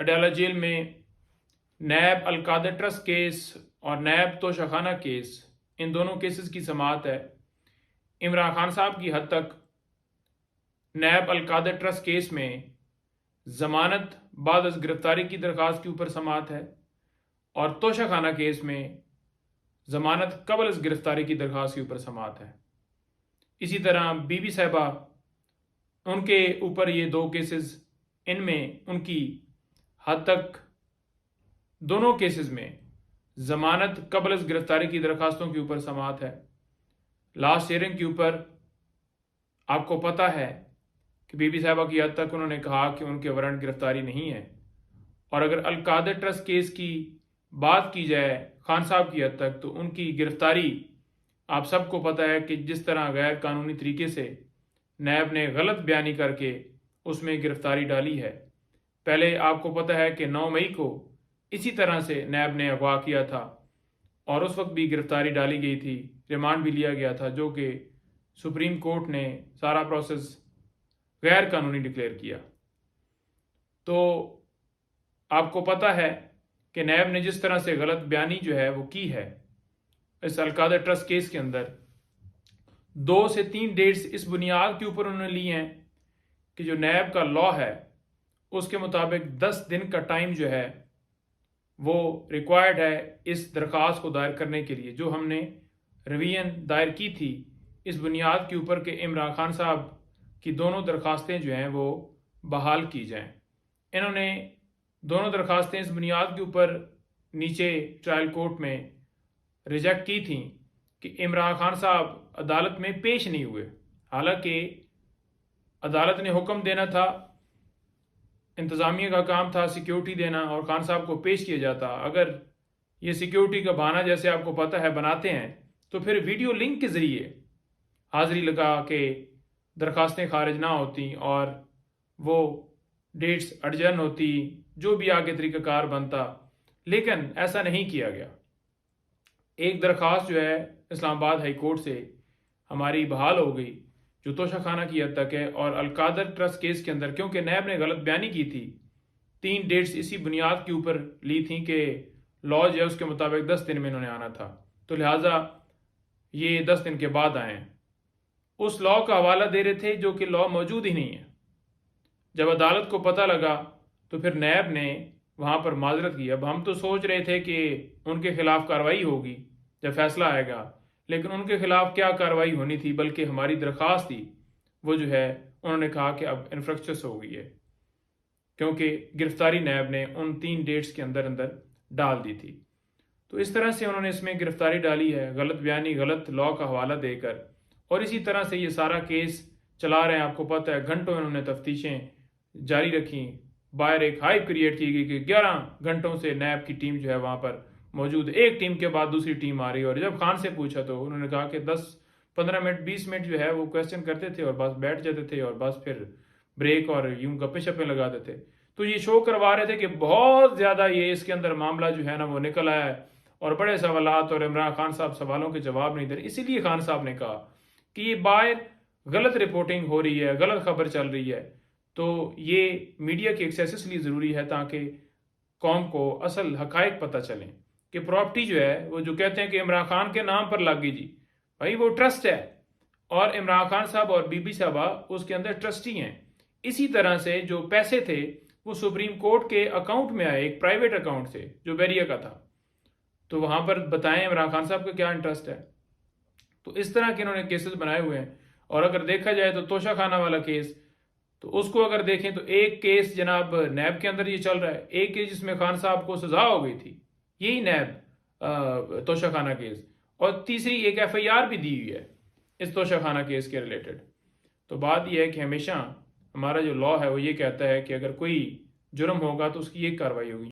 Adiala jail میں NAB القادر trust case اور NAB توشہ خانہ کیس، ان دونوں کیسز کی سماعت ہے۔ عمران خان صاحب کی حد تک نیب القادر ٹرسٹ کیس میں ضمانت بعد از گرفتاری کی درخواست کے اوپر سماعت ہے، اور توشہ خانہ کیس میں ضمانت قبل از گرفتاری کی درخواست کے اوپر سماعت ہے۔ اسی طرح بی بی صاحبہ، ان کے اوپر یہ دو کیسز، ان میں ان کی حد تک دونوں کیسز میں ضمانت قبل از گرفتاری کی درخواستوں کے اوپر سماعت ہے۔ لاسٹ ہیئرنگ کے اوپر آپ کو پتہ ہے کہ بی بی صاحبہ کی حد تک انہوں نے کہا کہ ان کے وارنٹ گرفتاری نہیں ہے، اور اگر القادر ٹرسٹ کیس کی بات کی جائے خان صاحب کی حد تک تو ان کی گرفتاری آپ سب کو پتہ ہے کہ جس طرح غیر قانونی طریقے سے نیب نے غلط بیانی کر کے اس میں گرفتاری ڈالی ہے۔ پہلے آپ کو پتہ ہے کہ 9 مئی کو اسی طرح سے نیب نے اغوا کیا تھا، اور اس وقت بھی گرفتاری ڈالی گئی تھی، ریمانڈ بھی لیا گیا تھا، جو کہ سپریم کورٹ نے سارا پروسیس غیر قانونی ڈکلیئر کیا۔ تو آپ کو پتہ ہے کہ نیب نے جس طرح سے غلط بیانی جو ہے وہ کی ہے اس القادر ٹرسٹ کیس کے اندر، 2 سے 3 ڈیٹس اس بنیاد کے اوپر انہوں نے لی ہیں کہ جو نیب کا لا ہے اس کے مطابق 10 دن کا ٹائم جو ہے وہ ریکوائرڈ ہے اس درخواست کو دائر کرنے کے لیے، جو ہم نے ریویژن دائر کی تھی اس بنیاد کے اوپر کہ عمران خان صاحب کی دونوں درخواستیں جو ہیں وہ بحال کی جائیں۔ انہوں نے دونوں درخواستیں اس بنیاد کے اوپر نیچے ٹرائل کورٹ میں ریجیکٹ کی تھیں کہ عمران خان صاحب عدالت میں پیش نہیں ہوئے، حالانکہ عدالت نے حکم دینا تھا، انتظامیہ کا کام تھا سیکیورٹی دینا، اور خان صاحب کو پیش کیا جاتا۔ اگر یہ سیکیورٹی کا بہانہ جیسے آپ کو پتہ ہے بناتے ہیں تو پھر ویڈیو لنک کے ذریعے حاضری لگا کے درخواستیں خارج نہ ہوتی اور وہ ڈیٹس اڈجرن ہوتی، جو بھی آگے طریقہ کار بنتا، لیکن ایسا نہیں کیا گیا۔ ایک درخواست جو ہے اسلام آباد ہائی کورٹ سے ہماری بحال ہو گئی جو توشہ خانہ کی حد تک ہے، اور القادر ٹرسٹ کیس کے اندر کیونکہ نیب نے غلط بیانی کی تھی، 3 ڈیٹس اسی بنیاد کے اوپر لی تھیں کہ لا جو ہے اس کے مطابق 10 دن میں انہوں نے آنا تھا، تو لہٰذا یہ 10 دن کے بعد آئے ہیں۔ اس لا کا حوالہ دے رہے تھے جو کہ لا موجود ہی نہیں ہے۔ جب عدالت کو پتہ لگا تو پھر نیب نے وہاں پر معذرت کی۔ اب ہم تو سوچ رہے تھے کہ ان کے خلاف کارروائی ہوگی جب فیصلہ آئے گا، لیکن ان کے خلاف کیا کارروائی ہونی تھی، بلکہ ہماری درخواست تھی وہ جو ہے انہوں نے کہا کہ اب انفرکچس ہو گئی ہے، کیونکہ گرفتاری نیب نے ان 3 ڈیٹس کے اندر ڈال دی تھی۔ تو اس طرح سے انہوں نے اس میں گرفتاری ڈالی ہے، غلط بیانی، غلط لا کا حوالہ دے کر، اور اسی طرح سے یہ سارا کیس چلا رہے ہیں۔ آپ کو پتہ ہے گھنٹوں انہوں نے تفتیشیں جاری رکھیں، باہر ایک ہائپ کریٹ کی گئی کہ 11 گھنٹوں سے نیب کی ٹیم جو ہے وہاں پر موجود، ایک ٹیم کے بعد دوسری ٹیم آ رہی ہے، اور جب خان سے پوچھا تو انہوں نے کہا کہ 10-15 منٹ 20 منٹ جو ہے وہ کویسچن کرتے تھے اور بس بیٹھ جاتے تھے، اور بس پھر بریک اور یوں گپے شپے لگاتے تھے۔ تو یہ شو کروا رہے تھے کہ بہت زیادہ یہ اس کے اندر معاملہ جو ہے نا وہ نکل آیا ہے، اور بڑے سوالات، اور عمران خان صاحب سوالوں کے جواب نہیں دے رہے۔ اسی لیے خان صاحب نے کہا کہ یہ باہر غلط رپورٹنگ ہو رہی ہے، غلط خبر چل رہی ہے، تو یہ میڈیا کی ایکسیس اس لیے ضروری ہے تاکہ قوم کو اصل حقائق پتہ چلیں کہ پراپرٹی جو ہے وہ جو کہتے ہیں کہ عمران خان کے نام پر لگ گئی، جی بھائی وہ ٹرسٹ ہے، اور عمران خان صاحب اور بی بی صاحبہ اس کے اندر ٹرسٹی ہیں۔ اسی طرح سے جو پیسے تھے وہ سپریم کورٹ کے اکاؤنٹ میں آئے، ایک پرائیویٹ اکاؤنٹ سے جو بیریا کا تھا، تو وہاں پر بتائیں عمران خان صاحب کا کیا انٹرسٹ ہے۔ تو اس طرح کے انہوں نے کیسز بنائے ہوئے ہیں، اور اگر دیکھا جائے تو توشہ خانہ والا کیس، تو اس کو اگر دیکھیں تو ایک کیس جناب نیب کے اندر یہ چل رہا ہے، ایک کیس جس میں خان صاحب کو سزا ہو گئی تھی، یہی نیب توشہ خانہ کیس، اور تیسری ایک FIR بھی دی ہوئی ہے اس توشہ خانہ کیس کے ریلیٹڈ۔ تو بات یہ ہے کہ ہمیشہ ہمارا جو لا ہے وہ یہ کہتا ہے کہ اگر کوئی جرم ہوگا تو اس کی ایک کارروائی ہوگی۔